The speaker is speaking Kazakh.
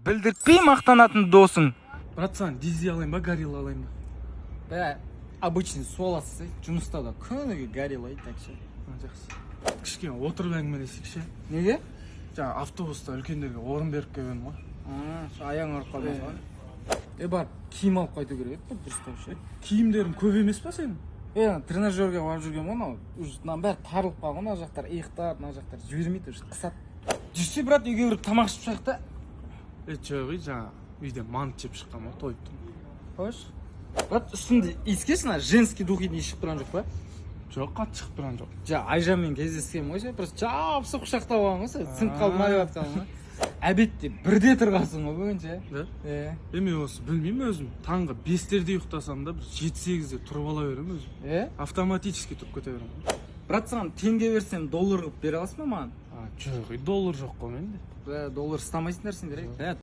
Білдіртпей мақтанатын досың. Братсан, дизи алайын ба, горилла алайын ба? Бә, обычный су аласыз, жұмыста да күніге горилла айтакшы. Жақсы. Кішкене отырып әңгімелесейік ше. Неге? Жаңа автобуста үлкендерге орын беріп келгенмін ғой. Аяң ұрып қалмас ба? Бар, киім алып қайту керек еді, дұрыстап ше. Киімдерің көп емес па сенің? Тренажерге барып жүрген ғой, мынау. Мынаның бәрі тарылып қалған, мына жақтар иықтап, мына жақтар жібермейді, уже қысады. Жүрсе, брат, үйге кіріп тамақ ішіп шайық та. Жоқ, жаңа үйден мант жеп шыққан ғой, тойып тұрмын. Қойш. Брат, үстінде иіскешін, женский духидің иіс шығып тұрған жоқ па? Жоқ, қатты шығып тұрған жоқ. Айжанмен кездескен ғой ше, просто жабысып құшақтап алған ғой, сынып қалып майып жатқан ғой. Әбетте бірде тұрғансың ғой бүгін ше. Да? Мен осы білмеймін өзім. Таңғы 5-терде ұйықтасам да бір 7-8-де тұрып ала беремін өзім. Автоматически тұрып кете беремін. Брат, саған теңге берсем доллар қылып бере аласың ба маған? Жоқ, доллар жоқ қой менде. Доллар ұстамайсыңдар сендер.